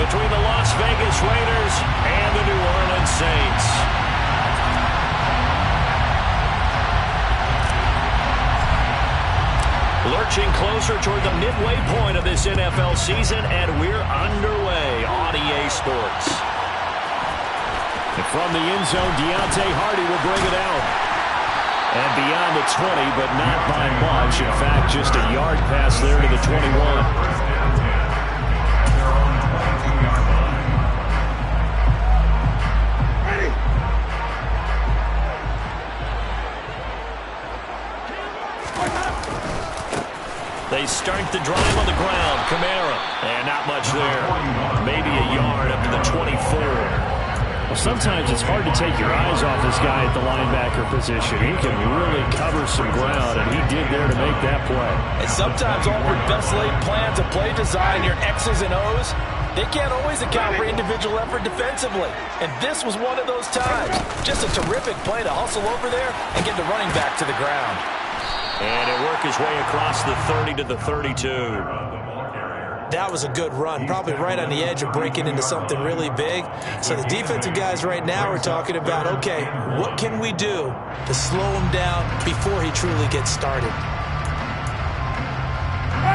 between the Las Vegas Raiders and the New Orleans Saints. Lurching closer toward the midway point of this NFL season, and we're underway on EA Sports. And from the end zone, Deontay Hardy will bring it out. And beyond the 20, but not by much. In fact, just a yard pass there to the 21. They start the drive on the ground. Kamara. And not much there. Maybe a yard up to the 24. Well, sometimes it's hard to take your eyes off this guy at the linebacker position. He can really cover some ground, and he did there to make that play. And sometimes all your best laid plans of play design, your X's and O's, they can't always account for individual effort defensively. And this was one of those times. Just a terrific play to hustle over there and get the running back to the ground. And it worked his way across the 30 to the 32. That was a good run, probably right on the edge of breaking into something really big. So the defensive guys right now are talking about, okay, what can we do to slow him down before he truly gets started?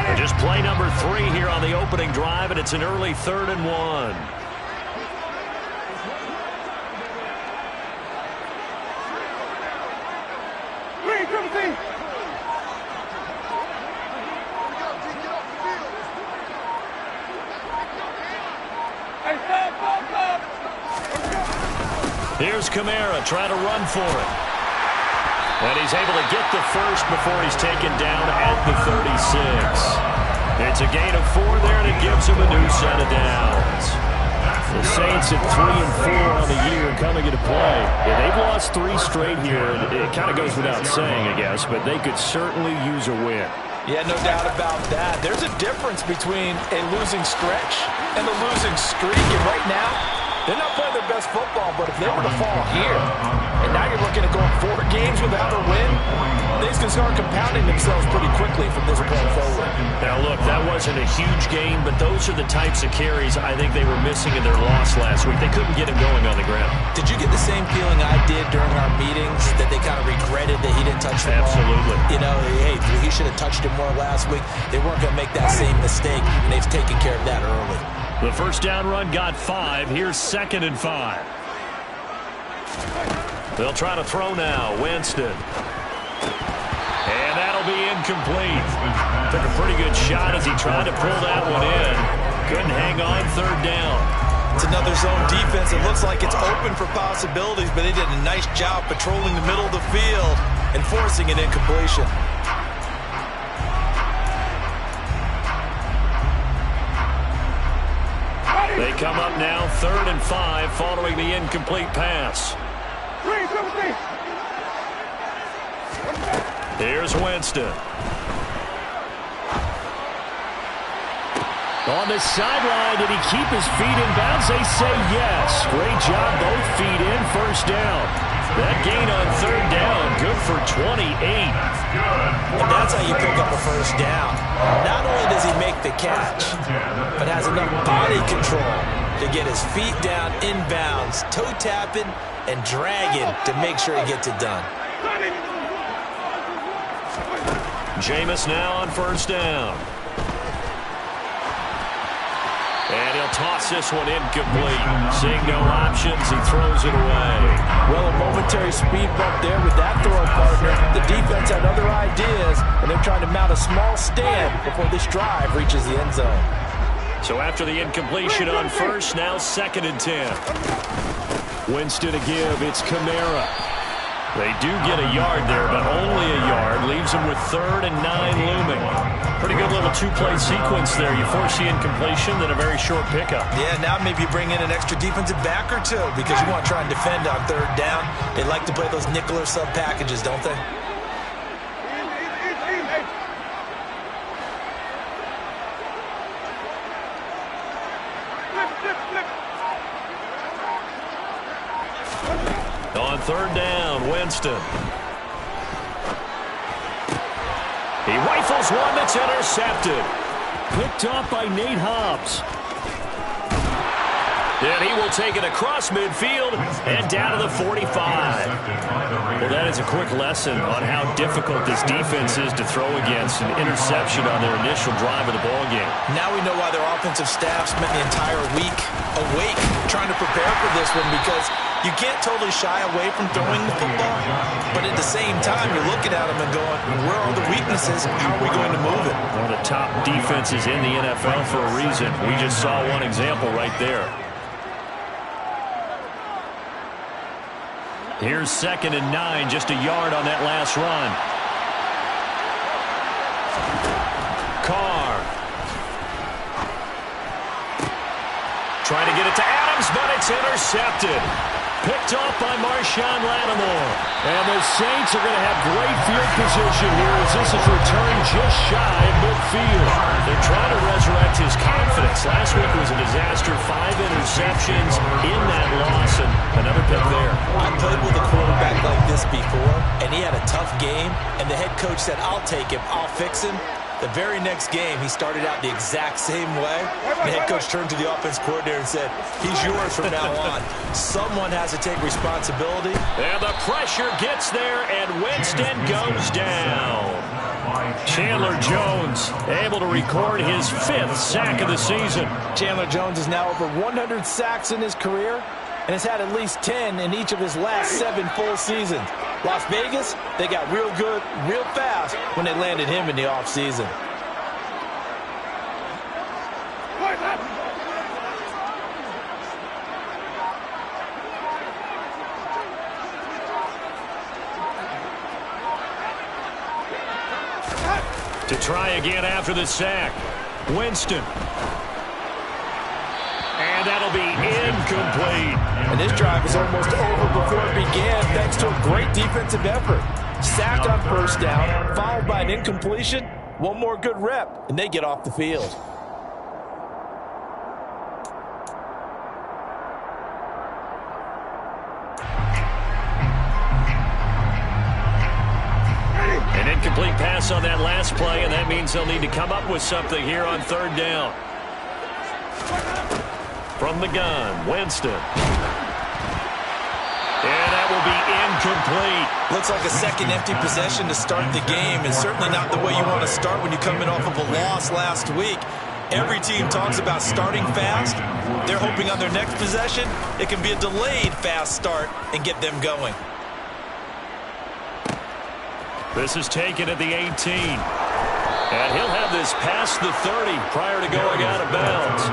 And just play number 3 here on the opening drive, and it's an early 3rd and 1. Here's Kamara trying to run for it. And he's able to get the first before he's taken down at the 36. It's a gain of 4 there, and it gives him a new set of downs. The Saints at 3 and 4 on the year coming into play. Yeah, they've lost 3 straight here, and it kind of goes without saying, I guess, but they could certainly use a win. Yeah, no doubt about that. There's a difference between a losing stretch and a losing streak, and right now, they're not playing their best football, but if they were to fall here, and now you're looking at going 4 games without a win, things can start compounding themselves pretty quickly from this point forward. Now, look, that wasn't a huge game, but those are the types of carries I think they were missing in their loss last week. They couldn't get him going on the ground. Did you get the same feeling I did during our meetings, that they kind of regretted that he didn't touch the ball? Absolutely. You know, hey, he should have touched it more last week. They weren't going to make that same mistake, and they've taken care of that early. The first down run got 5. Here's 2nd and 5. They'll try to throw now. Winston. And that'll be incomplete. Took a pretty good shot as he tried to pull that one in. Couldn't hang on 3rd down. It's another zone defense. It looks like it's open for possibilities, but they did a nice job patrolling the middle of the field and forcing an incompletion. They come up now 3rd and 5 following the incomplete pass. Here's Winston. On the sideline, did he keep his feet in bounds? They say yes. Great job, both feet in, first down. That gain on 3rd down, good for 28. And that's how you pick up a first down. Not only does he make the catch, but has enough body control to get his feet down inbounds, toe tapping and dragging to make sure he gets it done. Jameis now on 1st down. And he'll toss this one incomplete. Seeing no options, he throws it away. Well, a momentary speed bump there with that throw partner. The defense had other ideas, and they're trying to mount a small stand before this drive reaches the end zone. So after the incompletion on 1st, now 2nd and 10. Winston to give, it's Kamara. They do get a yard there, but only a yard. Leaves them with 3rd and 9 looming. Pretty good little 2-play sequence there. You force the incompletion, then a very short pickup. Yeah, now maybe bring in an extra defensive back or 2 because you want to try and defend on 3rd down. They like to play those nickel or sub packages, don't they? On 3rd down, Winston. He rifles one that's intercepted. Picked off by Nate Hobbs. And he will take it across midfield and down to the 45. Well, that is a quick lesson on how difficult this defense is to throw against. An interception on their initial drive of the ballgame. Now we know why their offensive staff spent the entire week awake trying to prepare for this one, because you can't totally shy away from throwing the football, but at the same time, you're looking at them and going, where are the weaknesses? How are we going to move it? One of the top defenses in the NFL for a reason. We just saw one example right there. Here's 2nd and 9, just a yard on that last run. Carr. Trying to get it to Adams, but it's intercepted. Picked off by Marshawn Lattimore. And the Saints are going to have great field position here as this is returned just shy of midfield. They're trying to resurrect his confidence. Last week was a disaster. 5 interceptions in that loss, and another pick there. I played with a quarterback like this before, and he had a tough game, and the head coach said, I'll take him, I'll fix him. The very next game, he started out the exact same way. The head coach turned to the offense coordinator and said, he's yours from now on. Someone has to take responsibility. And the pressure gets there, and Winston goes down. Chandler Jones able to record his 5th sack of the season. Chandler Jones is now over 100 sacks in his career and has had at least 10 in each of his last 7 full seasons. Las Vegas, they got real good, real fast when they landed him in the offseason. To try again after the sack. Winston. And that'll be incomplete. And this drive is almost over before it began thanks to a great defensive effort. Sack on 1st down, followed by an incompletion. One more good rep, and they get off the field. An incomplete pass on that last play, and that means they'll need to come up with something here on 3rd down. From the gun, Winston. And that will be incomplete. Looks like a second empty possession to start the game, and certainly not the way you want to start when you're coming off of a loss last week. Every team talks about starting fast. They're hoping on their next possession, it can be a delayed fast start and get them going. This is taken at the 18. And he'll have this past the 30 prior to going out of bounds.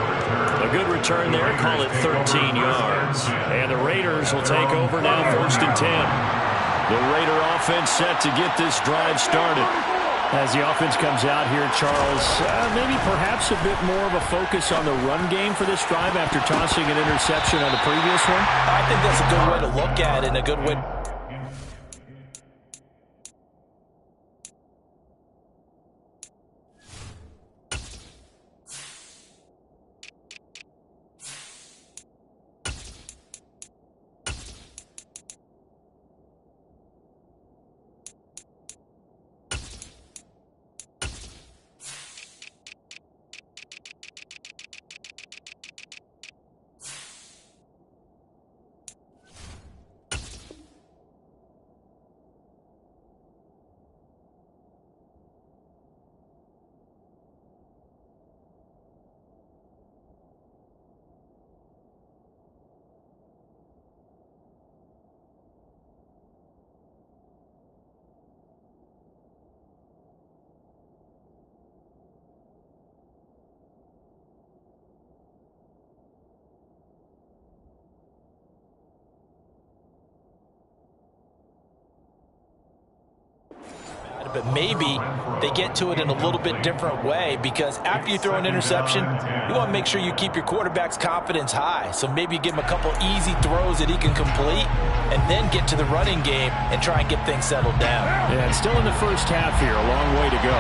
A good return there, call it 13 yards. And the Raiders will take over now, 1st and 10. The Raider offense set to get this drive started. As the offense comes out here, Charles, maybe perhaps a bit more of a focus on the run game for this drive after tossing an interception on the previous one. I think that's a good way to look at it and a good way. But maybe they get to it in a little bit different way, because after you throw an interception, you want to make sure you keep your quarterback's confidence high. So maybe you give him a couple easy throws that he can complete and then get to the running game and try and get things settled down. Yeah, and still in the first half here, a long way to go.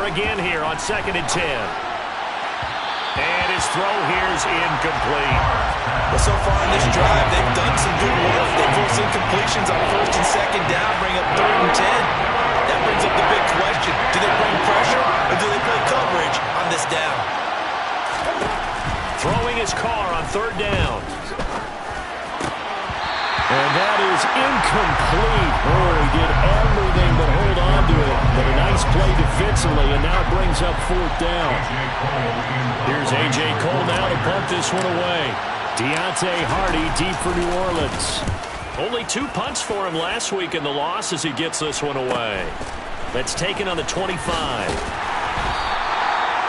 Again here on 2nd and 10. And his throw here is incomplete. Well, so far in this drive, they've done some good work. They force incompletions on first and second down, bring up 3rd and 10. That brings up the big question. Do they bring pressure or do they play coverage on this down? Throwing his car on 3rd down. And that is incomplete. Oh, he did everything but hold on to it. But a nice play defensively, and now it brings up 4th down. Here's A.J. Cole now to punt this one away. Deontay Hardy deep for New Orleans. Only 2 punts for him last week in the loss as he gets this one away. That's taken on the 25.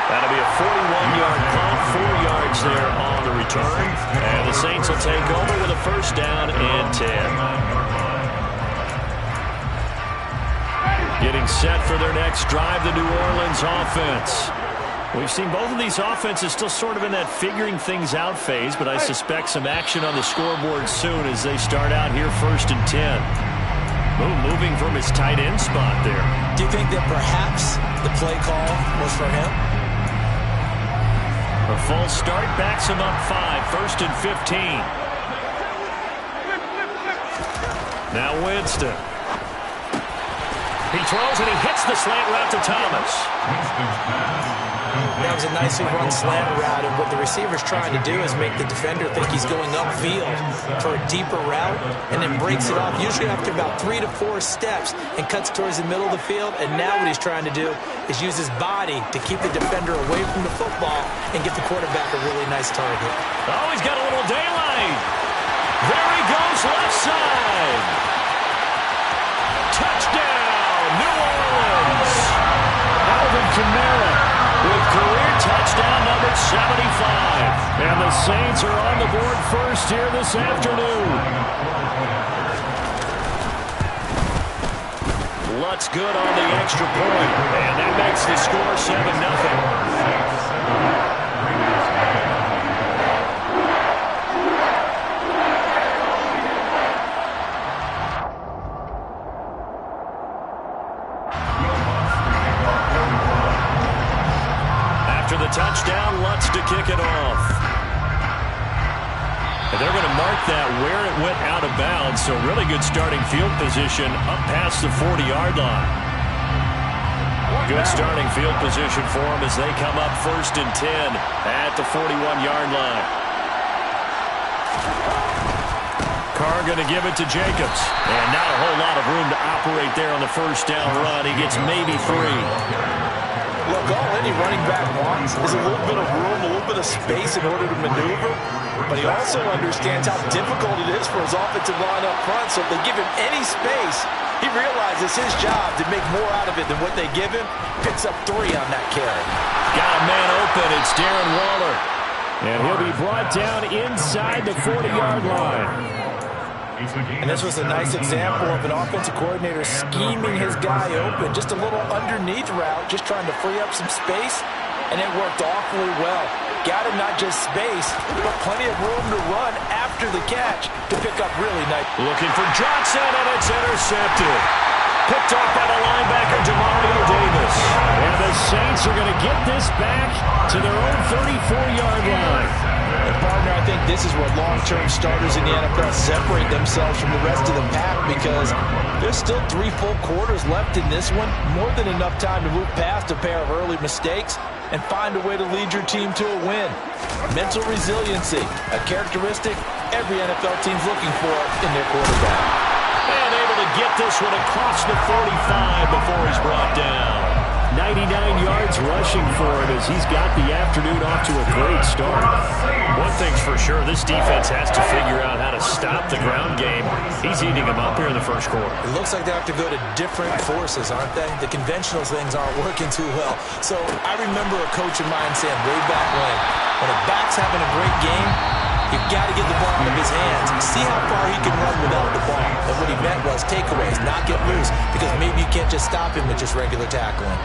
That'll be a 41-yard punt, 4 yards there on the return. And the Saints will take over with a 1st down and 10. Getting set for their next drive, the New Orleans offense. We've seen both of these offenses still sort of in that figuring things out phase, but I suspect some action on the scoreboard soon as they start out here 1st and 10. Moving from his tight end spot there. Do you think that perhaps the play call was for him? A false start backs him up 5, 1st and 15. Now Winston. He throws and he hits the slant route to Thomas. That was a nicely run slant route, and what the receiver's trying to do is make the defender think he's going upfield for a deeper route, and then breaks it off, usually after about 3 to 4 steps, and cuts towards the middle of the field. And now what he's trying to do is use his body to keep the defender away from the football and get the quarterback a really nice target. Oh, he's got a little daylight. There he goes, left side. Touchdown, New Orleans. Alvin Kamara with career touchdown number 75. And the Saints are on the board first here this afternoon. Lutz good on the extra point. And that makes the score 7-0. Touchdown, Lutz to kick it off. And they're going to mark that where it went out of bounds, so really good starting field position up past the 40-yard line. Good starting field position for them as they come up 1st and 10 at the 41-yard line. Carr going to give it to Jacobs. And not a whole lot of room to operate there on the 1st down run. He gets maybe 3. Look, all any running back wants is a little bit of room, a little bit of space in order to maneuver. But he also understands how difficult it is for his offensive line up front. So if they give him any space, he realizes his job to make more out of it than what they give him. Picks up 3 on that carry. Got a man open. It's Darren Waller. And he'll be brought down inside the 40-yard line. And this was a nice example of an offensive coordinator scheming his guy open. Just a little underneath route, just trying to free up some space, and it worked awfully well. Got him not just space, but plenty of room to run after the catch to pick up really nice. Looking for Johnson, and it's intercepted. Picked off by the linebacker, Demario Davis. And the Saints are going to get this back to their own 34-yard line. And partner, I think this is where long-term starters in the NFL separate themselves from the rest of the pack, because there's still 3 full quarters left in this one. More than enough time to move past a pair of early mistakes and find a way to lead your team to a win. Mental resiliency, a characteristic every NFL team's looking for in their quarterback. And able to get this one across the 45 before he's brought down. 99 yards rushing for him as he's got the afternoon off to a great start. One thing's for sure, this defense has to figure out how to stop the ground game. He's eating them up here in the 1st quarter. It looks like they have to go to different forces, aren't they? The conventional things aren't working too well. So I remember a coach of mine saying way back when a back's having a great game, you've got to get the ball out of his hands. See how far he can run without the ball. And what he meant was takeaways, not get loose, because maybe you can't just stop him with just regular tackling.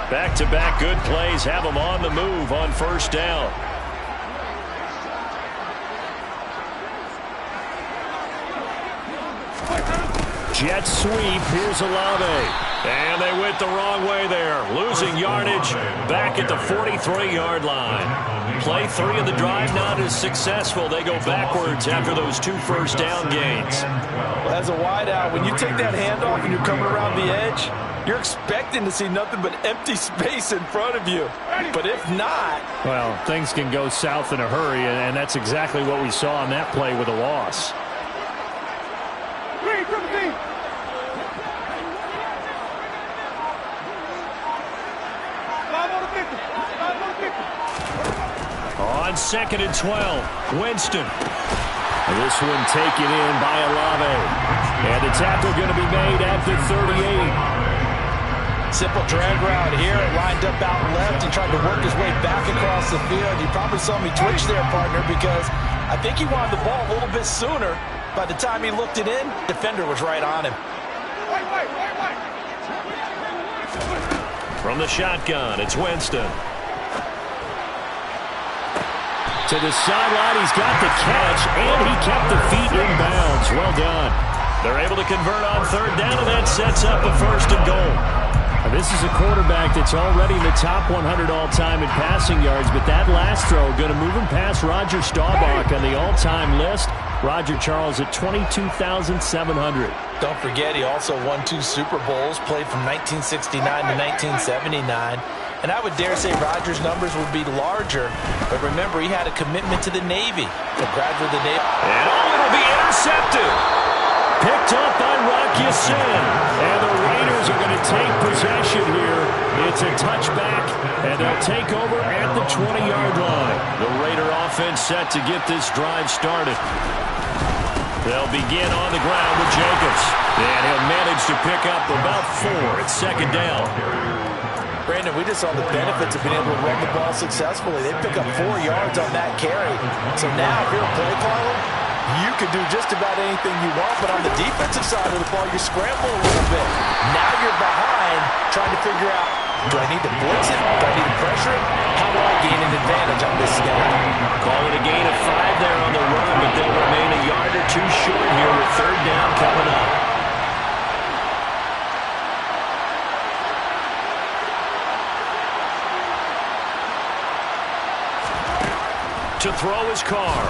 Back-to-back good plays have them on the move on first down. Jet sweep. Here's Olave. And they went the wrong way there. Losing yardage back at the 43-yard line. Play 3 of the drive not as successful. They go backwards after those 2 first down gains. Well, as a wideout, when you take that handoff and you're coming around the edge, you're expecting to see nothing but empty space in front of you. But if not... Well, things can go south in a hurry, and that's exactly what we saw on that play with a loss. On 2nd and 12, Winston. This one taken in by Olave. And the tackle going to be made at the 38. Simple drag route here. Lined up out left and tried to work his way back across the field. You probably saw me twitch there, partner, because I think he wanted the ball a little bit sooner. By the time he looked it in, the defender was right on him. From the shotgun, it's Winston. To the sideline, he's got the catch, and he kept the feet in bounds. Well done. They're able to convert on 3rd down, and that sets up a 1st and goal. Now, this is a quarterback that's already in the top 100 all-time in passing yards, but that last throw going to move him past Roger Staubach on the all-time list. Roger Charles at 22,700. Don't forget, he also won 2 Super Bowls, played from 1969 to 1979. And I would dare say Rodgers' numbers would be larger. But remember, he had a commitment to the Navy, to graduate the Navy. And it'll be intercepted. Picked up by Rock Ya-Sin. And the Raiders are going to take possession here. It's a touchback, and they'll take over at the 20-yard line. The Raider offense set to get this drive started. They'll begin on the ground with Jacobs. And he'll manage to pick up about 4 at 2nd down. Brandon, we just saw the benefits of being able to run the ball successfully. They pick up 4 yards on that carry. So now, if you're a play caller, you can do just about anything you want. But on the defensive side of the ball, you scramble a little bit. Now you're behind, trying to figure out, do I need to blitz it? Do I need to pressure it? How do I gain an advantage on this snap? Call it a gain of 5 there on the run, but they'll remain a yard or 2 short here with 3rd down coming up. To throw his car.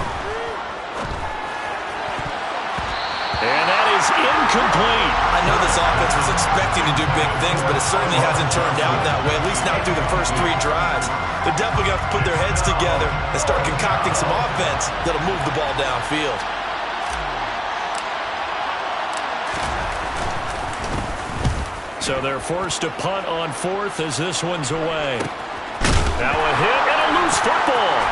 And that is incomplete. I know this offense was expecting to do big things, but it certainly hasn't turned out that way, at least not through the first 3 drives. They're definitely going to have to put their heads together and start concocting some offense that'll move the ball downfield. So they're forced to punt on 4th as this one's away. Now a hit and a loose football.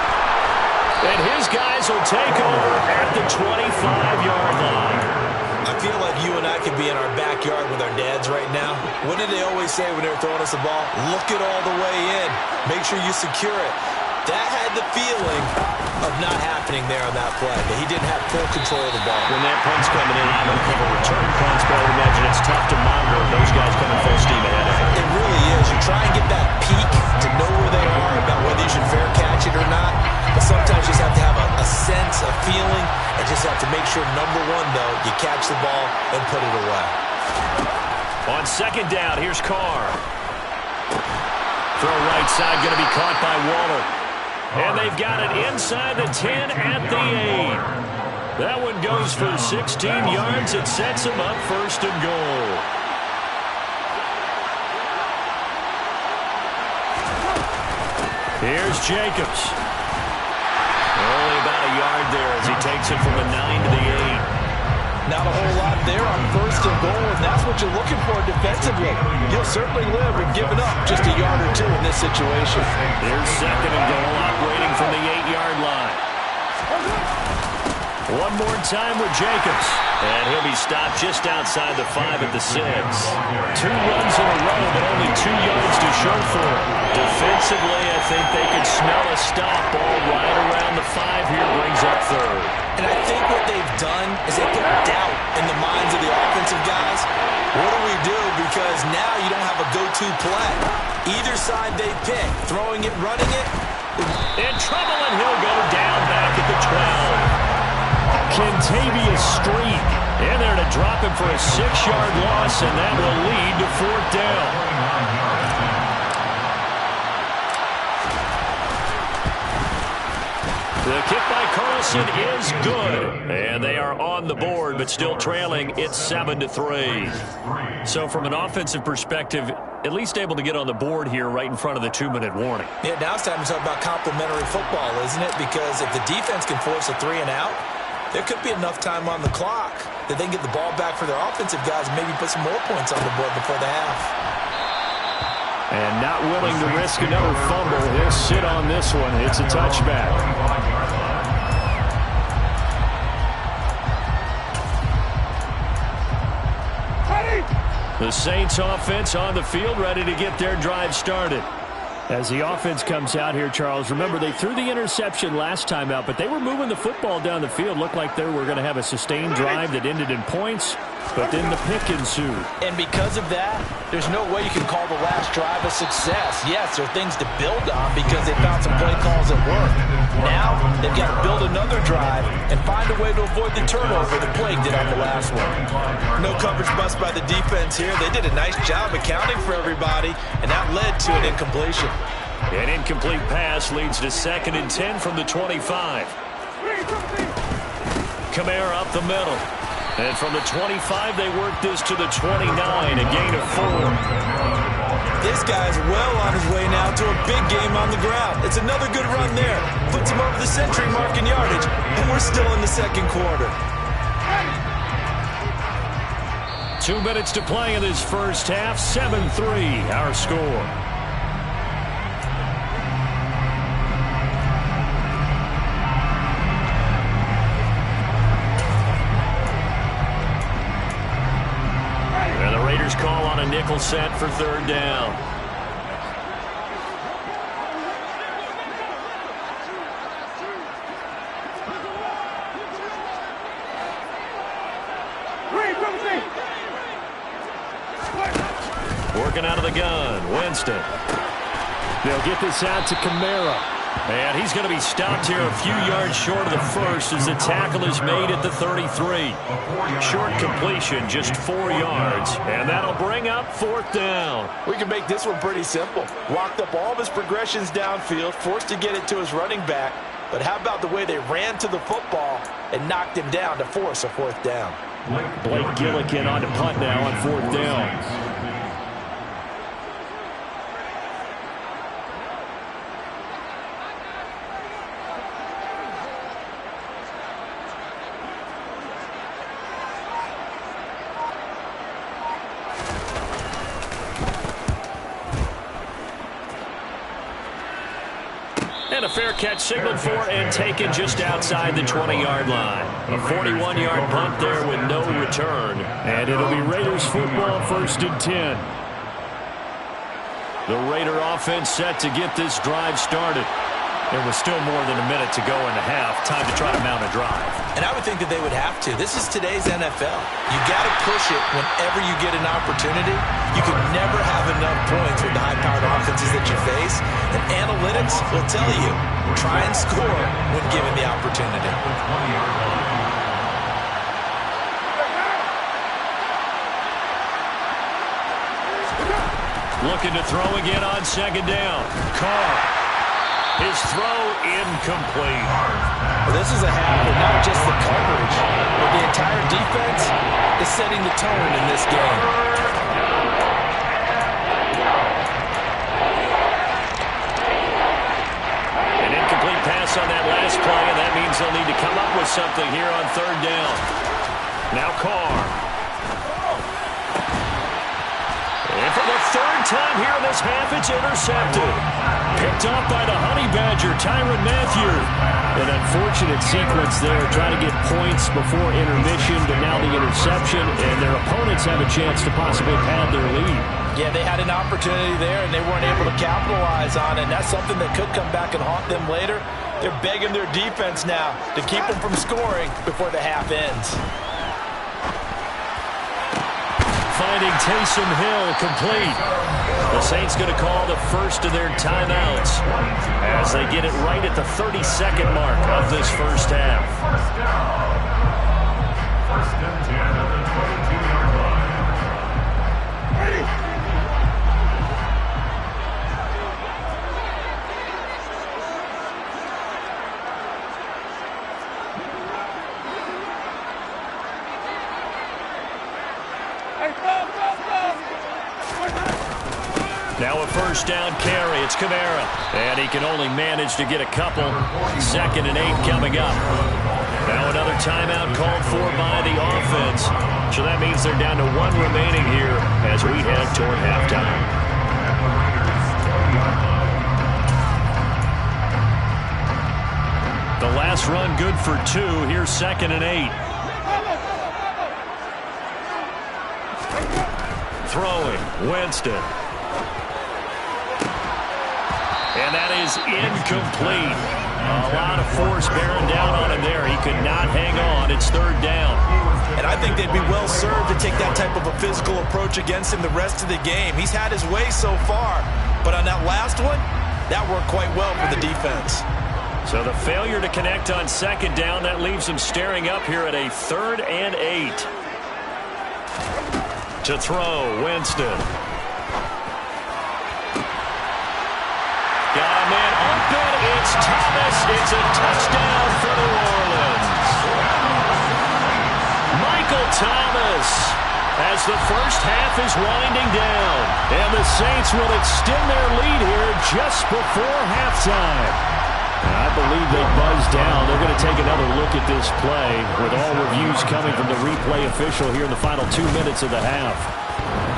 And his guys will take over at the 25-yard line. I feel like you and I could be in our backyard with our dads right now. What did they always say when they were throwing us the ball? Look it all the way in. Make sure you secure it. That had the feeling of not happening there on that play, that he didn't have full control of the ball. When that punt's coming in, I'm going to cover return punts, but I would imagine it's tough to monitor those guys coming full steam ahead of it. It really is. You try and get that peek to know where they are, about whether you should fair catch it or not. But sometimes you just have to have a sense, a feeling, and just have to make sure, number one, though, you catch the ball and put it away. On 2nd down, here's Carr. Throw right side, going to be caught by Waller. And they've got it inside the 10 at the 8. That one goes for 16 yards. It sets them up 1st and goal. Here's Jacobs. Only about a yard there as he takes it from the 9 to the 8. Not a whole lot there on 1st and goal, and that's what you're looking for defensively. You'll certainly live with giving up just a yard or 2 in this situation. Here's 2nd and goal, operating from the 8-yard line. One more time with Jacobs. And he'll be stopped just outside the 5 at the 6. 2 runs in a row, but only 2 yards to show for it. Defensively, I think they could smell a stop. Ball right around the 5 here, brings up 3rd. And I think what they've done is they put doubt in the minds of the offensive guys. What do we do? Because now you don't have a go-to play. Either side they pick, throwing it, running it. In trouble, and he'll go down back at the 12. Kentavious Street in there to drop him for a 6-yard loss, and that will lead to 4th down. The kick by Carlson is good, and they are on the board, but still trailing. It's 7-3. So from an offensive perspective, at least able to get on the board here right in front of the 2-minute warning. Yeah, now it's time to talk about complementary football, isn't it? Because if the defense can force a 3 and out, there could be enough time on the clock that they can get the ball back for their offensive guys and maybe put some more points on the board before the half. And not willing to risk another fumble. He'll sit on this one. It's a touchback. The Saints offense on the field, ready to get their drive started. As the offense comes out here, Charles, remember they threw the interception last time out, but they were moving the football down the field. Looked like they were going to have a sustained drive that ended in points, but then the pick ensued. And because of that, there's no way you can call the last drive a success. Yes, there are things to build on because they found some play calls that work. Now, they've got to build another drive and find a way to avoid the turnover the Plague did on the last one. No coverage bust by the defense here. They did a nice job accounting for everybody, and that led to an incompletion. An incomplete pass leads to 2nd and 10 from the 25. Kamara up the middle. And from the 25, they work this to the 29, a gain of 4. This guy's well on his way now to a big game on the ground. It's another good run there. Puts him over the century mark in yardage, and we're still in the second quarter. 2 minutes to play in this first half. 7-3, our score. Call on a nickel set for 3rd down. Working out of the gun, Winston. They'll get this out to Kamara. And he's going to be stopped here a few yards short of the first as the tackle is made at the 33. Short completion, just 4 yards. And that'll bring up 4th down. We can make this one pretty simple. Walked up all of his progressions downfield, forced to get it to his running back. But how about the way they ran to the football and knocked him down to force a 4th down? Blake Gillikin on to punt now on 4th down. And a fair catch signaled for and taken just outside the 20-yard line. A 41-yard punt there with no return. And it'll be Raiders football, 1st and 10. The Raider offense set to get this drive started. There was still more than a minute to go in the half. Time to try to mount a drive. And I would think that they would have to. This is today's NFL. You got to push it whenever you get an opportunity. You can never have enough points with the high-powered offenses that you face. And analytics will tell you, try and score when given the opportunity. Looking to throw again on 2nd down. Carr. His throw incomplete. Well, this is a half with not just the coverage, but the entire defense is setting the tone in this game. An incomplete pass on that last play, and that means they'll need to come up with something here on 3rd down. Now Carr. And for the 3rd time here in this half, it's intercepted. Picked off by the Honey Badger, Tyrann Mathieu. An unfortunate sequence there, trying to get points before intermission, but now the interception, and their opponents have a chance to possibly pad their lead. Yeah, they had an opportunity there, and they weren't able to capitalize on it. And that's something that could come back and haunt them later. They're begging their defense now to keep them from scoring before the half ends. Finding Taysom Hill complete. The Saints going to call the first of their timeouts as they get it right at the 32nd mark of this first half. First and 10 at the 22-yard line. Ready. Now a first down carry. It's Kamara. And he can only manage to get a couple. 2nd and 8 coming up. Now another timeout called for by the offense. So that means they're down to 1 remaining here as we head toward halftime. The last run good for 2. Here's 2nd and 8. Throwing. Winston. And that is incomplete. A lot of force bearing down on him there. He could not hang on. It's 3rd down. And I think they'd be well served to take that type of a physical approach against him the rest of the game. He's had his way so far. But on that last one, that worked quite well for the defense. So the failure to connect on 2nd down, that leaves him staring up here at a 3rd and 8. To throw, Winston. Got a man open. It's Thomas. It's a touchdown for New Orleans. Michael Thomas as the first half is winding down. And the Saints will extend their lead here just before halftime. I believe they buzzed down. They're going to take another look at this play with all reviews coming from the replay official here in the final 2 minutes of the half.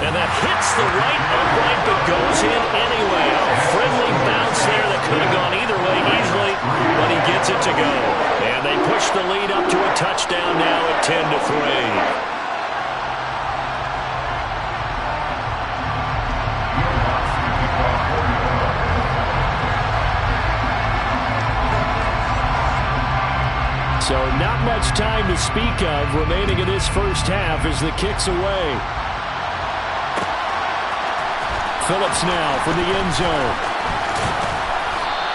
And that hits the right upright but goes in anyway. A friendly bounce there that could have gone either way easily, but he gets it to go. And they push the lead up to a touchdown now at 10-3. So not much time to speak of remaining in this first half as the kick's away. Phillips now from the end zone.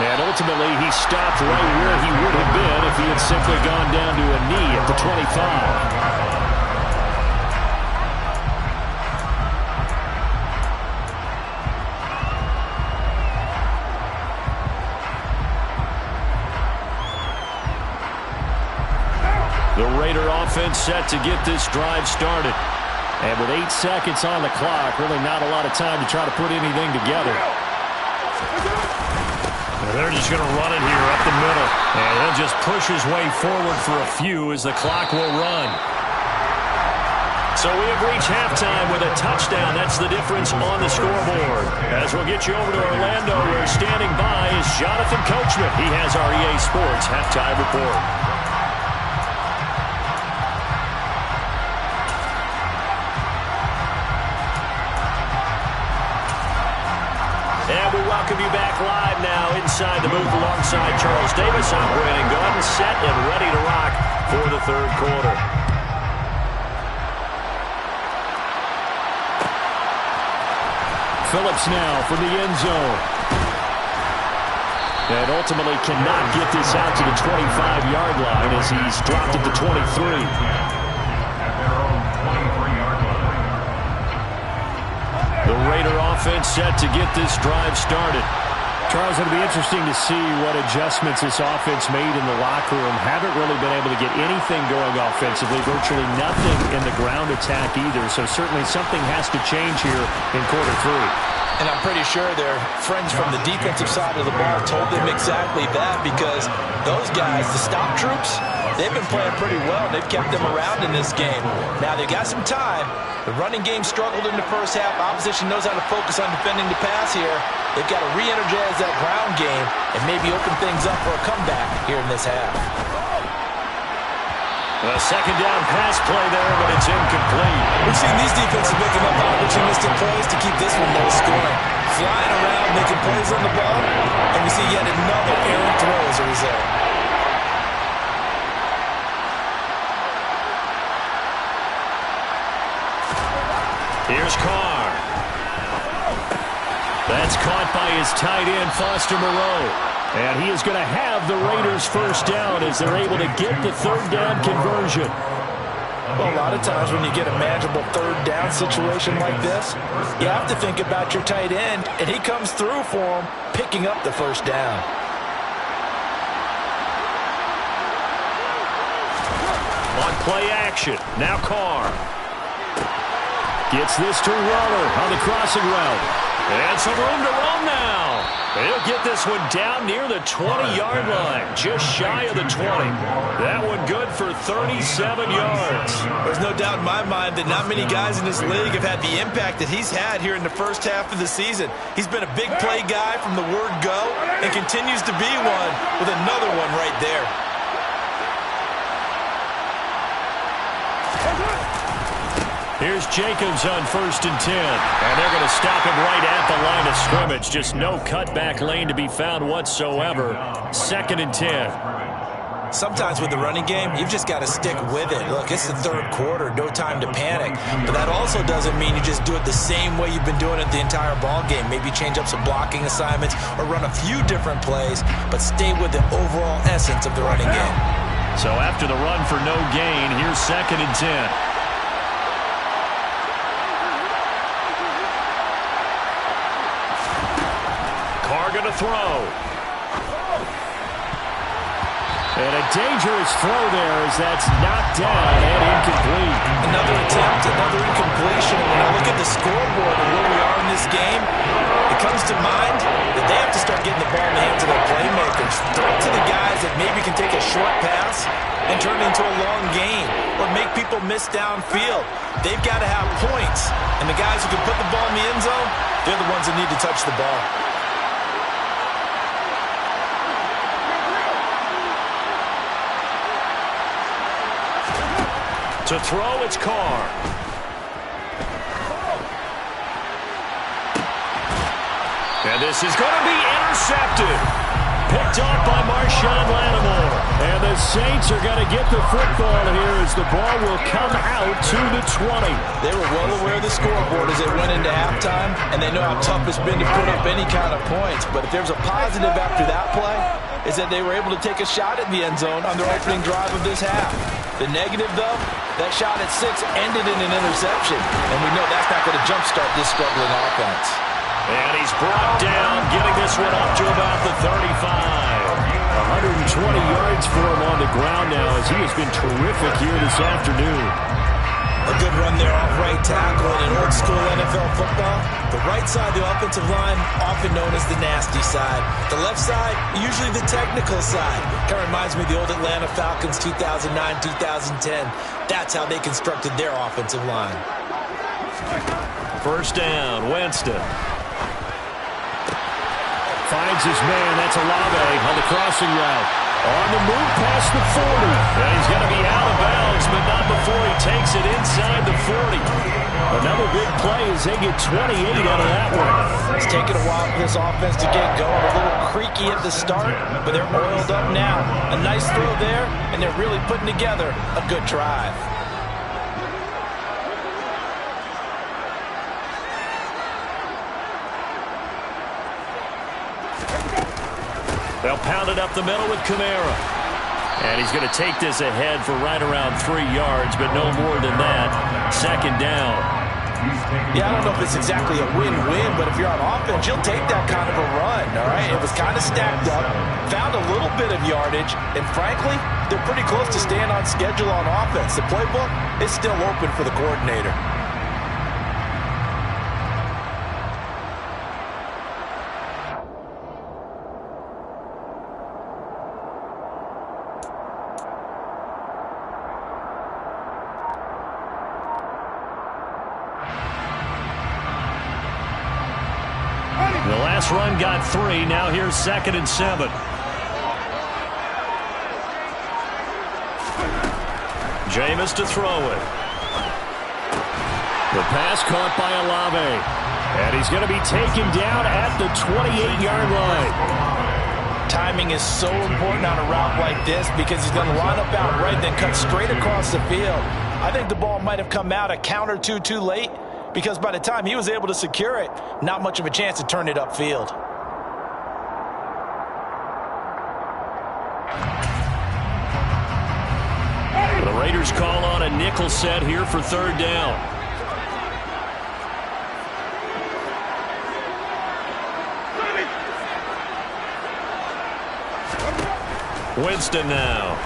And ultimately he stopped right where he would have been if he had simply gone down to a knee at the 25. The Raider offense set to get this drive started. And with 8 seconds on the clock, really not a lot of time to try to put anything together. And they're just going to run it here up the middle. And he'll just push his way forward for a few as the clock will run. So we have reached halftime with a touchdown. That's the difference on the scoreboard. As we'll get you over to Orlando, where standing by is Jonathan Coachman. He has our EA Sports halftime report. And we welcome you back live now inside the booth alongside Charles Davis. I'm Brandon Gordon, set and ready to rock for the 3rd quarter. Phillips now from the end zone. And ultimately cannot get this out to the 25-yard line as he's dropped at the 23. The Raider offense set to get this drive started. Charles, it'll be interesting to see what adjustments this offense made in the locker room. Haven't really been able to get anything going offensively, virtually nothing in the ground attack either. So certainly something has to change here in quarter 3. And I'm pretty sure their friends from the defensive side of the ball told them exactly that, because those guys, the stop troops, they've been playing pretty well. They've kept them around in this game. Now they've got some time. The running game struggled in the first half. Opposition knows how to focus on defending the pass here. They've got to re-energize that ground game and maybe open things up for a comeback here in this half. A 2nd down pass play there, but it's incomplete. We've seen these defenses making up opportunistic plays to keep this one low scoring. Flying around, making plays on the ball, and we see yet another errant throw as a result. Here's Carr. That's caught by his tight end, Foster Moreau. And he is going to have the Raiders first down as they're able to get the third down conversion. Well, a lot of times when you get a manageable third down situation like this, you have to think about your tight end, and he comes through for him, picking up the first down. On play action, now Carr. Gets this to Waller on the crossing route. And some room to run now. He'll get this one down near the 20-yard line, just shy of the 20. That one good for 37 yards. There's no doubt in my mind that not many guys in this league have had the impact that he's had here in the first half of the season. He's been a big play guy from the word go and continues to be one with another one right there. Here's Jacobs on 1st and 10. And they're going to stop him right at the line of scrimmage. Just no cutback lane to be found whatsoever. 2nd and 10. Sometimes with the running game, you've just got to stick with it. Look, it's the third quarter, no time to panic. But that also doesn't mean you just do it the same way you've been doing it the entire ball game. Maybe change up some blocking assignments or run a few different plays, but stay with the overall essence of the running game. So after the run for no gain, here's 2nd and 10. Going to throw. And a dangerous throw there as that's knocked down and incomplete. Another attempt, another incompletion. When I look at the scoreboard and where we are in this game, it comes to mind that they have to start getting the ball in the hands of their playmakers. Throw it to the guys that maybe can take a short pass and turn it into a long gain or make people miss downfield. They've got to have points. And the guys who can put the ball in the end zone, they're the ones that need to touch the ball. To throw, it's Carr. And this is going to be intercepted. Picked off by Marshawn Lattimore. And the Saints are going to get the football here as the ball will come out to the 20. They were well aware of the scoreboard as they went into halftime, and they know how tough it's been to put up any kind of points. But if there's a positive after that play, is that they were able to take a shot at the end zone on their opening drive of this half. The negative, though, that shot at 6 ended in an interception. And we know that's not going to jumpstart this struggling offense. And he's brought down, getting this one up to about the 35. 120 yards for him on the ground now as he has been terrific here this afternoon. A good run there off right tackle in an old-school NFL football. The right side of the offensive line, often known as the nasty side. The left side, usually the technical side. Kind of reminds me of the old Atlanta Falcons 2009-2010. That's how they constructed their offensive line. First down, Winston. Finds his man, that's Olave on the crossing route. On the move past the 40. And he's going to be out of bounds, but not before he takes it inside the 40. Another big play as they get 28 out of that one. It's taken a while for this offense to get going. A little creaky at the start, but they're oiled up now. A nice throw there, and they're really putting together a good drive. They'll pound it up the middle with Kamara. And he's going to take this ahead for right around 3 yards, but no more than that. 2nd down. Yeah, I don't know if it's exactly a win-win, but if you're on offense, you'll take that kind of a run, all right? It was kind of stacked up, found a little bit of yardage, and frankly, they're pretty close to staying on schedule on offense. The playbook is still open for the coordinator. The last run got 3. Now here's 2nd and 7. Jameis to throw it. The pass caught by Olave. And he's going to be taken down at the 28-yard line. Timing is so important on a route like this because he's going to line up outright, then cut straight across the field. I think the ball might have come out a count or two too late. because by the time he was able to secure it, not much of a chance to turn it upfield. The Raiders call on a nickel set here for third down. Winston now.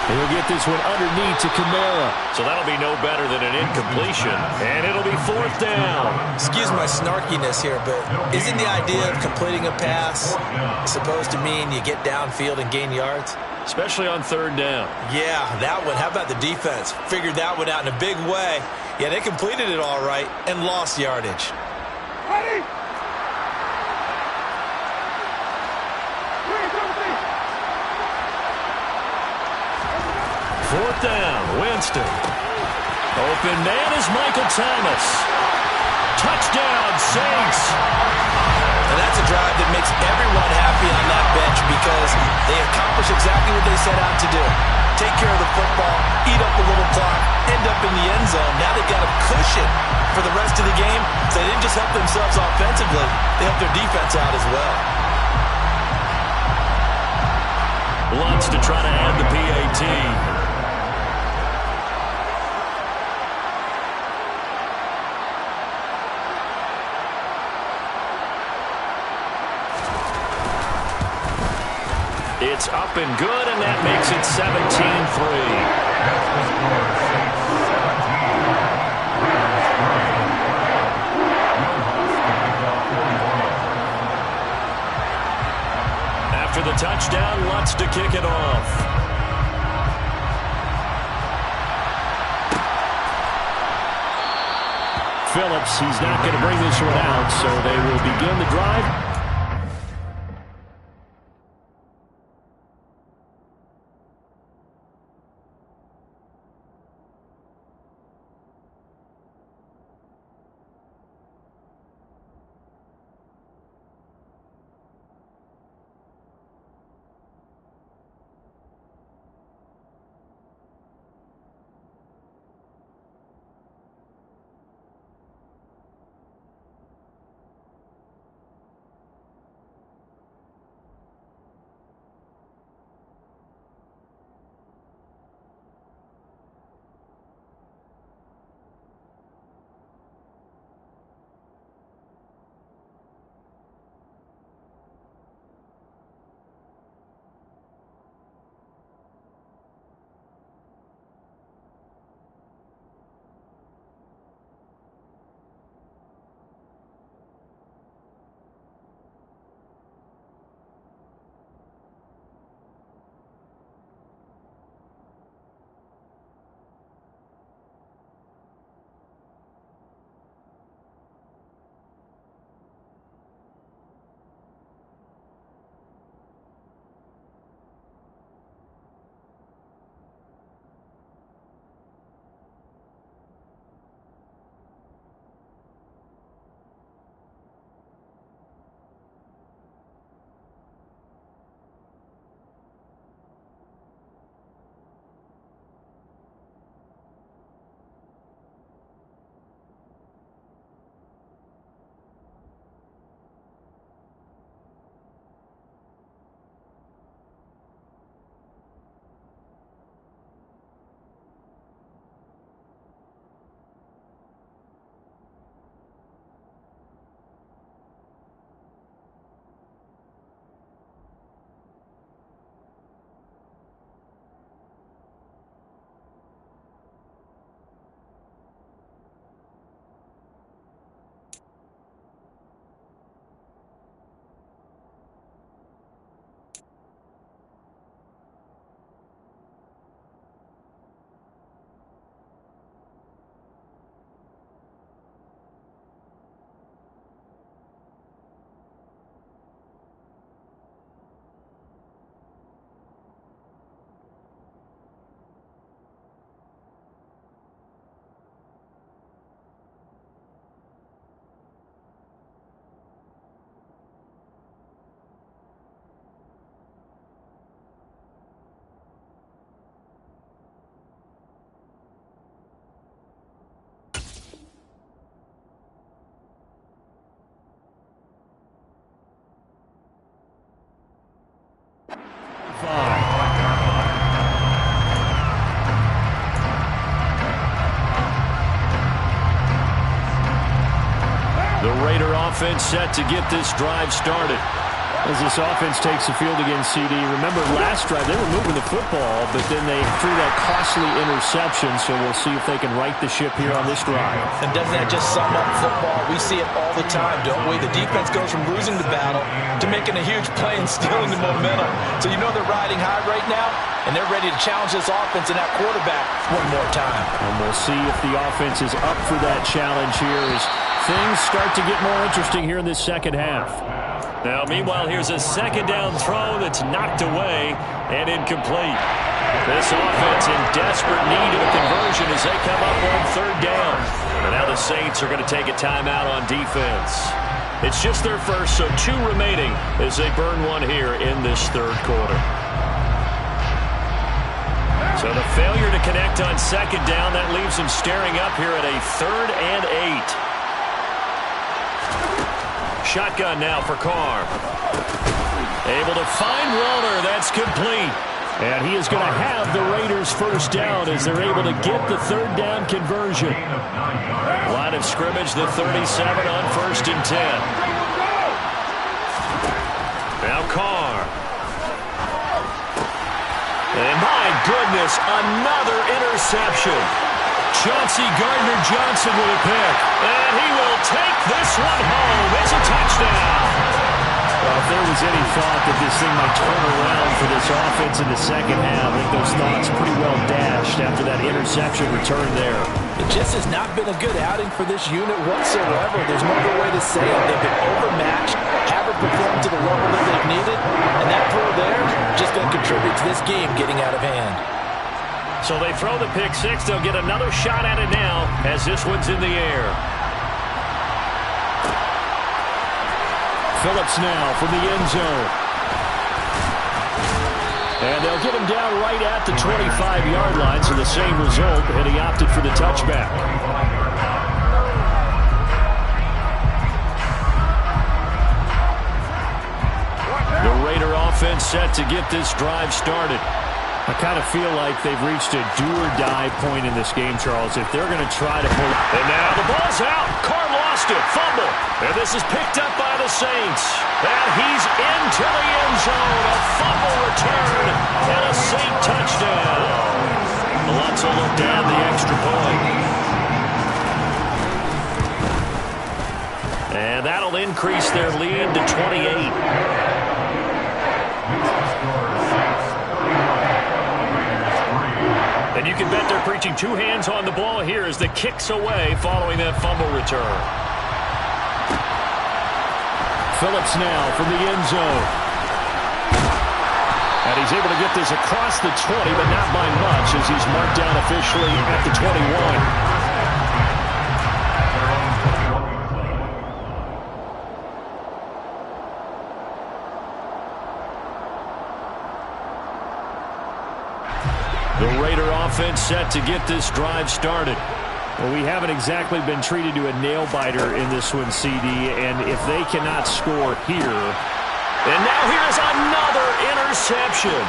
He'll get this one underneath to Kamara. So that'll be no better than an incompletion. And it'll be fourth down. Excuse my snarkiness here, but isn't the idea of completing a pass supposed to mean you get downfield and gain yards? Especially on third down. Yeah, that one. How about the defense? Figured that one out in a big way. Yeah, they completed it all right and lost yardage. Ready? Fourth down, Winston. Open man is Michael Thomas. Touchdown, Saints. And that's a drive that makes everyone happy on that bench because they accomplish exactly what they set out to do. Take care of the football, eat up a little clock, end up in the end zone. Now they've got a cushion for the rest of the game, so they didn't just help themselves offensively, they helped their defense out as well. Lutz to try to add the PAT. It's up and good, and that makes it 17-3. After the touchdown, Lutz to kick it off. Phillips, he's not going to bring this one out, so they will begin the drive. The Raider offense set to get this drive started. As this offense takes the field against CD, remember last drive they were moving the football, but then they threw that costly interception, so we'll see if they can right the ship here on this drive. And doesn't that just sum up football? We see it all the time, don't we? The defense goes from losing the battle to making a huge play and stealing the momentum. So you know they're riding high right now, and they're ready to challenge this offense and that quarterback one more time. And we'll see if the offense is up for that challenge here as things start to get more interesting here in this second half. Now, meanwhile, here's a second down throw that's knocked away and incomplete. This offense in desperate need of a conversion as they come up on third down. And now the Saints are going to take a timeout on defense. It's just their first, so 2 remaining as they burn one here in this third quarter. So the failure to connect on second down, that leaves them staring up here at a 3rd and 8. Shotgun now for Carr. Able to find Walter. That's complete. And he is going to have the Raiders first down as they're able to get the third down conversion. Line of scrimmage, the 37 on 1st and 10. Now Carr. And my goodness, another interception. Chauncey Gardner-Johnson with a pick. And he will take this one home. It's a touchdown. Well, if there was any thought that this thing might turn around for this offense in the second half, I think those thoughts pretty well dashed after that interception return there. It just has not been a good outing for this unit whatsoever. There's no other way to say it. They've been overmatched, haven't performed to the level that they've needed, and that throw there just going to contribute to this game getting out of hand. So they throw the pick six. They'll get another shot at it now as this one's in the air. Phillips now from the end zone. And they'll get him down right at the 25-yard line, so the same result, and he opted for the touchback. The Raider offense set to get this drive started. I kind of feel like they've reached a do-or-die point in this game, Charles. If they're going to try to pull... And now the ball's out. Carr lost it. Fumble. And this is picked up by the Saints. And he's into the end zone. A fumble return. And a Saint touchdown. Lutz will look down the extra point. And that'll increase their lead to 28. And you can bet they're preaching 2 hands on the ball here as the kick's away following that fumble return. Phillips now from the end zone. And he's able to get this across the 20, but not by much as he's marked down officially at the 21. The Raider offense set to get this drive started. Well, we haven't exactly been treated to a nail-biter in this one, CD, and if they cannot score here... And now here's another interception.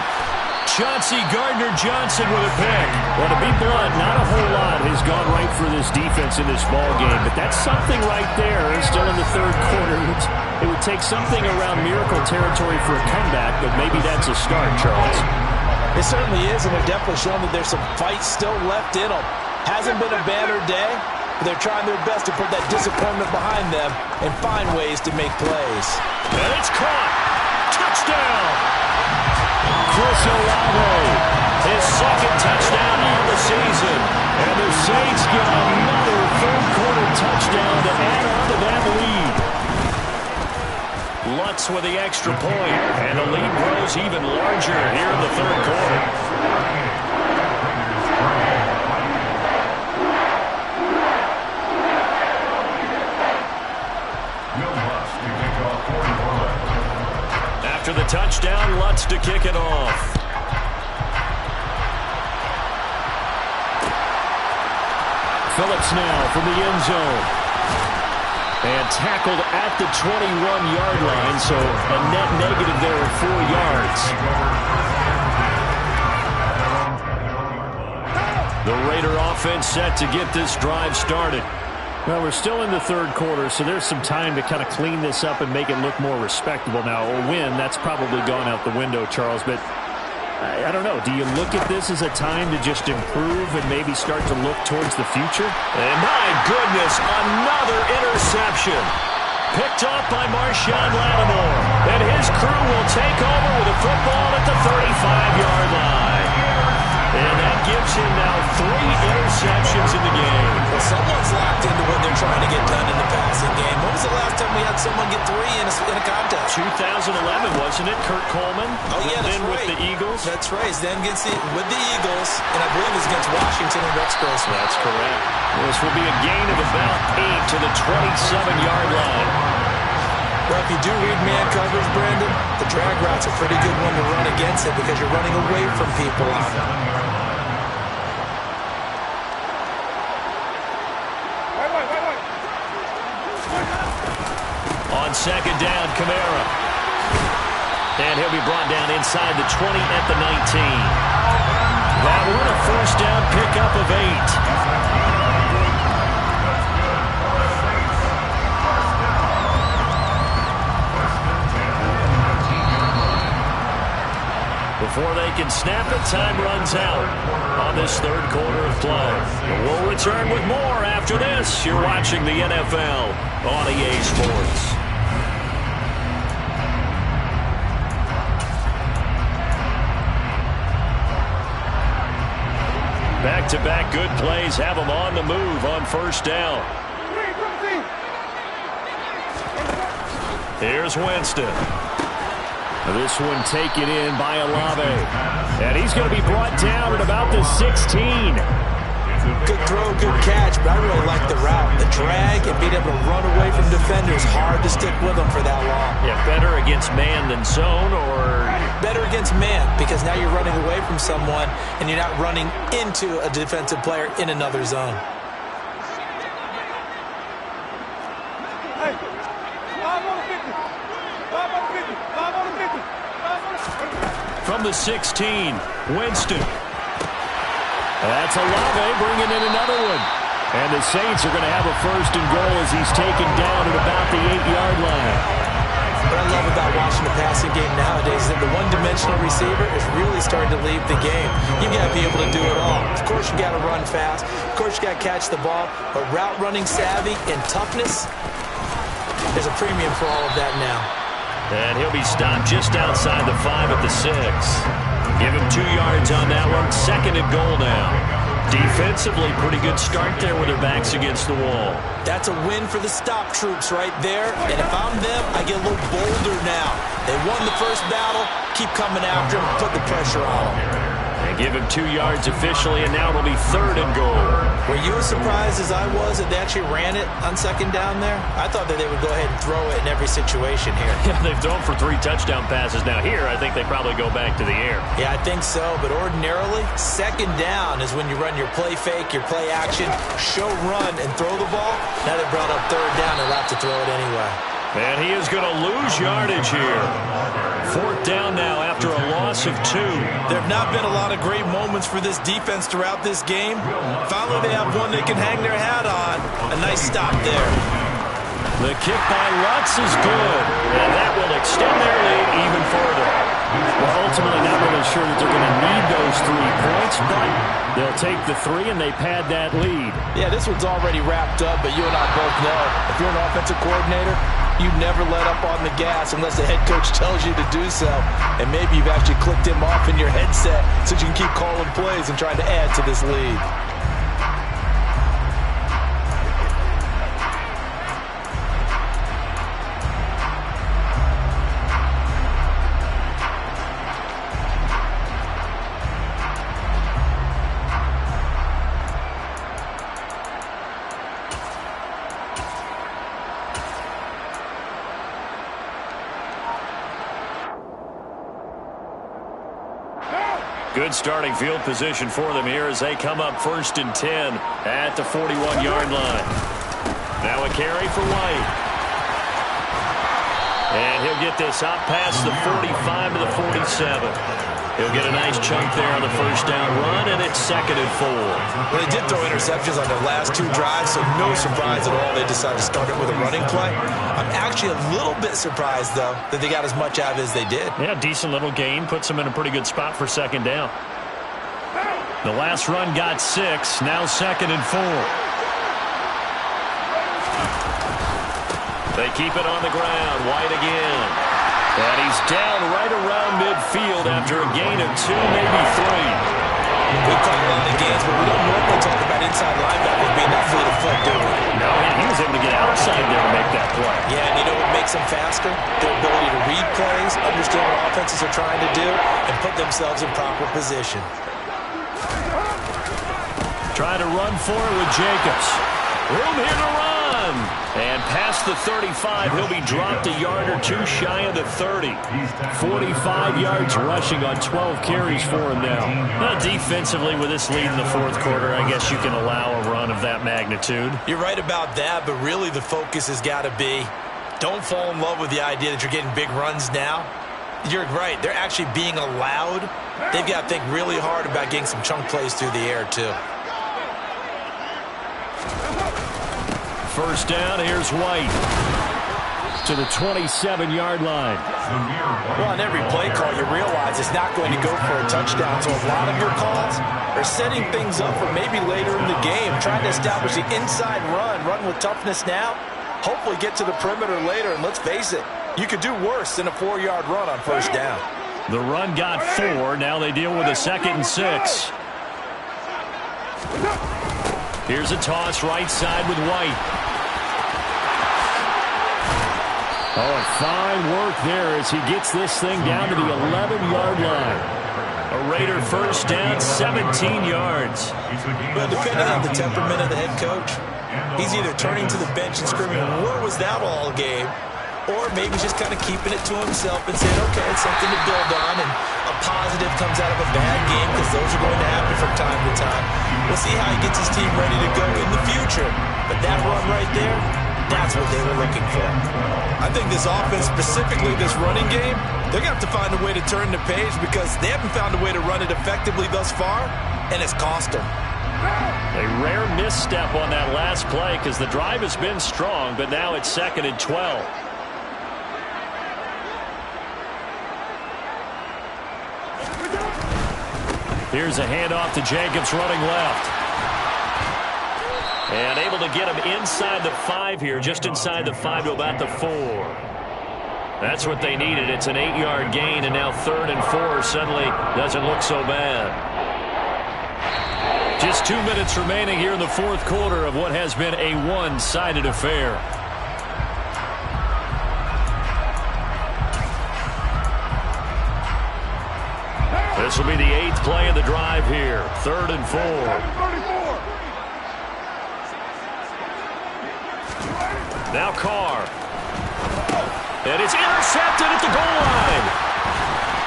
Chauncey Gardner-Johnson with a pick. Well, to be blunt, not a whole lot has gone right for this defense in this ball game, but that's something right there. Still in the third quarter. It would take something around miracle territory for a comeback, but maybe that's a start, Charles. It certainly is, and they're definitely showing that there's some fight still left in them. Hasn't been a banner day, but they're trying their best to put that disappointment behind them and find ways to make plays. And it's caught. Touchdown. Chris Olave, his second touchdown on the season. And the Saints get another third-quarter touchdown to add on to that lead. Lutz with the extra point, and the lead grows even larger here in the third quarter. After the touchdown, Lutz to kick it off. Phillips now from the end zone. And tackled at the 21-yard line, so a net negative there of 4 yards. The Raider offense set to get this drive started. Well, we're still in the third quarter, so there's some time to kind of clean this up and make it look more respectable now. A win, that's probably gone out the window, Charles, but I don't know. Do you look at this as a time to just improve and maybe start to look towards the future? And my goodness, another interception. Picked off by Marshawn Lattimore. And his crew will take over with a football at the 35-yard line. And that gives him now 3 interceptions in the game. Well, someone's locked into what they're trying to get done in the passing game. When was the last time we had someone get 3 in a contest? 2011, wasn't it? Kurt Coleman. Oh, yeah, that's then right. with the Eagles. That's right. Then with the Eagles, and I believe it's against Washington and Rex Grossman. That's correct. This will be a gain of about 8 to the 27-yard line. Well, if you do read man coverage, Brandon, the drag route's a pretty good one to run against it because you're running away from people on it. On second down, Kamara. And he'll be brought down inside the 20 at the 19. That one a first down pickup of 8. Before they can snap it, time runs out on this third quarter of play. We'll return with more after this. You're watching the NFL on EA Sports. Back-to-back good plays have them on the move on first down. Here's Winston. This one taken in by Olave. And he's going to be brought down at about the 16. Good throw, good catch, but I really like the route. The drag and being able to run away from defenders, hard to stick with them for that long. Yeah, better against man than zone, or? Better against man, because now you're running away from someone and you're not running into a defensive player in another zone. From the 16, Winston. That's Olave bringing in another one. And the Saints are going to have a first and goal as he's taken down at about the 8-yard line. What I love about watching the passing game nowadays is that the one-dimensional receiver is really starting to leave the game. You got to be able to do it all. Of course, you got to run fast. Of course, you got to catch the ball. But route running savvy and toughness, there's a premium for all of that now. And he'll be stopped just outside the 5 at the 6. Give him 2 yards on that one. Second and goal now. Defensively, pretty good start there with their backs against the wall. That's a win for the stop troops right there. And if I'm them, I get a little bolder now. They won the first battle. Keep coming after them. Put the pressure on them. And give him 2 yards officially, and now it'll be third and goal. Were you as surprised as I was that they actually ran it on second down there? I thought that they would go ahead and throw it in every situation here. Yeah, they've thrown for 3 touchdown passes. Now here, I think they probably go back to the air. Yeah, I think so. But ordinarily, second down is when you run your play fake, your play action, show run, and throw the ball. Now they brought up third down and left to throw it anyway. And he is going to lose yardage here. Fourth down now after a loss of 2. There have not been a lot of great moments for this defense throughout this game. Finally, they have one they can hang their hat on. A nice stop there. The kick by Lutz is good, and that will extend their lead even further. Well, ultimately, not really sure that they're going to need those 3 points, but they'll take the 3 and they pad that lead. Yeah, this one's already wrapped up, but you and I both know if you're an offensive coordinator, you never let up on the gas unless the head coach tells you to do so. And maybe you've actually clicked him off in your headset so you can keep calling plays and trying to add to this lead. Good starting field position for them here as they come up first and 10 at the 41-yard line. Now a carry for White. And he'll get this out past the 45 to the 47. He'll get a nice chunk there on the first down run, and it's 2nd and 4. Well, they did throw interceptions on their last 2 drives, so no surprise at all they decided to start it with a running play. I'm actually a little bit surprised, though, that they got as much out of it as they did. Yeah, decent little gain. Puts them in a pretty good spot for 2nd down. The last run got 6. Now 2nd and 4. They keep it on the ground. White again. And he's down right around midfield after a gain of 2, maybe 3. We've caught a lot of gains, but we don't normally talk about inside linebackers being that fleet of foot, do we? No, he was able to get outside there to make that play. Yeah, and you know what makes them faster? Their ability to read plays, understand what offenses are trying to do, and put themselves in proper position. Try to run for it with Jacobs. Room here to run. And past the 35, he'll be dropped a yard or 2 shy of the 30. 45 yards rushing on 12 carries for him now. Defensively, with this lead in the 4th quarter, I guess you can allow a run of that magnitude. You're right about that, but really the focus has got to be, don't fall in love with the idea that you're getting big runs now. You're right. They're actually being allowed. They've got to think really hard about getting some chunk plays through the air, too. First down, here's White to the 27-yard line. Well, on every play call, you realize it's not going to go for a touchdown. So a lot of your calls are setting things up for maybe later in the game, trying to establish the inside run with toughness now, hopefully get to the perimeter later. And let's face it, you could do worse than a 4-yard run on first down. The run got 4. Now they deal with a 2nd and 6. Here's a toss right side with White. Oh, fine work there as he gets this thing down to the 11-yard line. A Raider first down, 17 yards. Well, depending on the temperament of the head coach, he's either turning to the bench and screaming, "Where was that all game?" or maybe just kind of keeping it to himself and saying, okay, it's something to build on, and a positive comes out of a bad game because those are going to happen from time to time. We'll see how he gets his team ready to go in the future. But that run right there, that's what they were looking for. I think this offense, specifically this running game, they're going to have to find a way to turn the page because they haven't found a way to run it effectively thus far, and it's cost them. A rare misstep on that last play because the drive has been strong, but now it's 2nd and 12. Here's a handoff to Jacobs running left. And able to get him inside the 5 here, just inside the 5 to about the 4. That's what they needed. It's an 8-yard gain, and now 3rd and 4 suddenly doesn't look so bad. Just 2 minutes remaining here in the 4th quarter of what has been a one-sided affair. This will be the 8th play of the drive here. 3rd and 4. Now Carr. And it's intercepted at the goal line.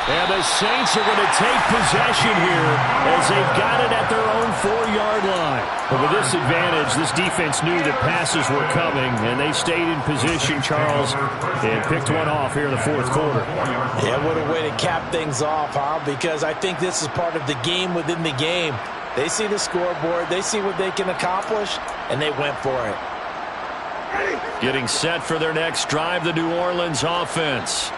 And the Saints are going to take possession here as they've got it at their own 4-yard line. But with this advantage, this defense knew that passes were coming, and they stayed in position, Charles, and picked one off here in the 4th quarter. Yeah, what a way to cap things off, huh? Because I think this is part of the game within the game. They see the scoreboard, they see what they can accomplish, and they went for it. Getting set for their next drive, the New Orleans offense.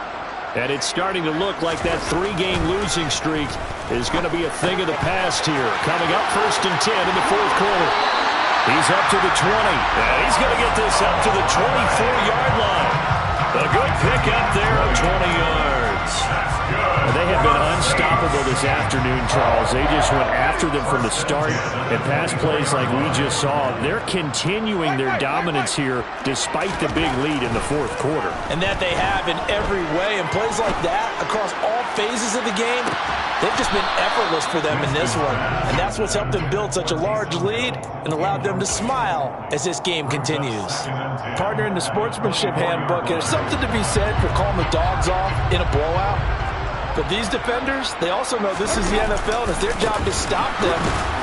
And it's starting to look like that 3-game losing streak is going to be a thing of the past here. Coming up 1st and 10 in the 4th quarter. He's up to the 20. And he's going to get this up to the 24-yard line. A good pickup there of 20 yards. And they have been unstoppable this afternoon, Charles. They just went after them from the start and passed plays like we just saw. They're continuing their dominance here despite the big lead in the 4th quarter. And that they have in every way. And plays like that across all phases of the game, they've just been effortless for them in this one. And that's what's helped them build such a large lead and allowed them to smile as this game continues. Partner, in the sportsmanship handbook, there's something to be said for calling the dogs off in a blowout. But these defenders, they also know this is the NFL, and it's their job to stop them,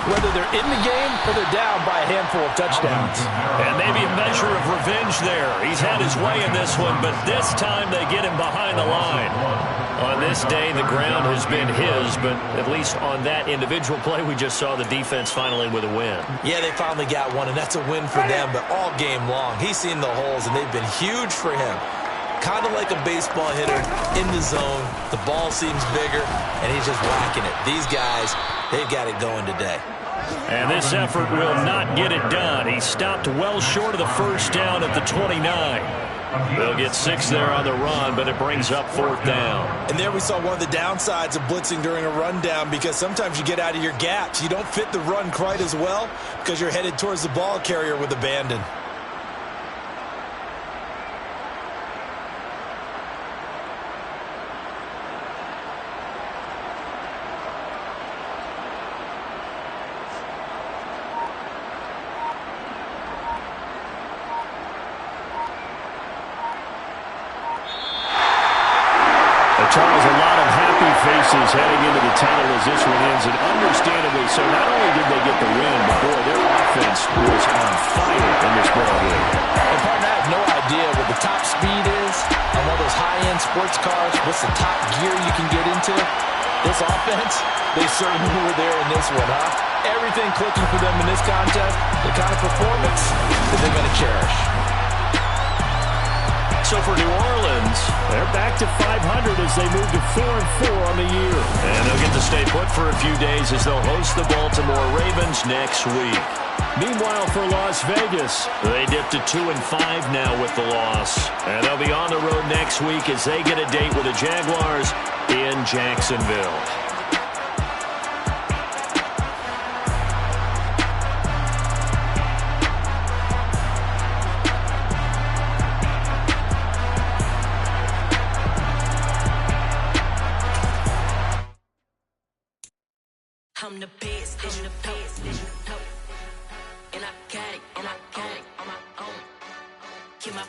whether they're in the game or they're down by a handful of touchdowns. And maybe a measure of revenge there. He's had his way in this one, but this time they get him behind the line. On this day, the ground has been his, but at least on that individual play, we just saw the defense finally with a win. Yeah, they finally got one, and that's a win for them, but all game long, he's seen the holes, and they've been huge for him. Kind of like a baseball hitter in the zone. The ball seems bigger, and he's just whacking it. These guys, they've got it going today. And this effort will not get it done. He stopped well short of the first down at the 29. They'll get 6 there on the run, but it brings up 4th down. And there we saw one of the downsides of blitzing during a rundown, because sometimes you get out of your gaps. You don't fit the run quite as well because you're headed towards the ball carrier with abandon. Charles, a lot of happy faces heading into the tunnel as this one ends, and understandably so. Not only did they get the win, but boy, their offense was on fire in this ball game. And partner, I have no idea what the top speed is on one of those high-end sports cars. What's the top gear you can get into? This offense, they certainly were there in this one, huh? Everything clicking for them in this contest, the kind of performance that they're going to cherish. So for New Orleans, they're back to 500 as they move to 4-4 on the year. And they'll get to stay put for a few days as they'll host the Baltimore Ravens next week. Meanwhile, for Las Vegas, they dip to 2-5 now with the loss. And they'll be on the road next week as they get a date with the Jaguars in Jacksonville. I'm the best, I'm the best, and I got it, on my own. Keep my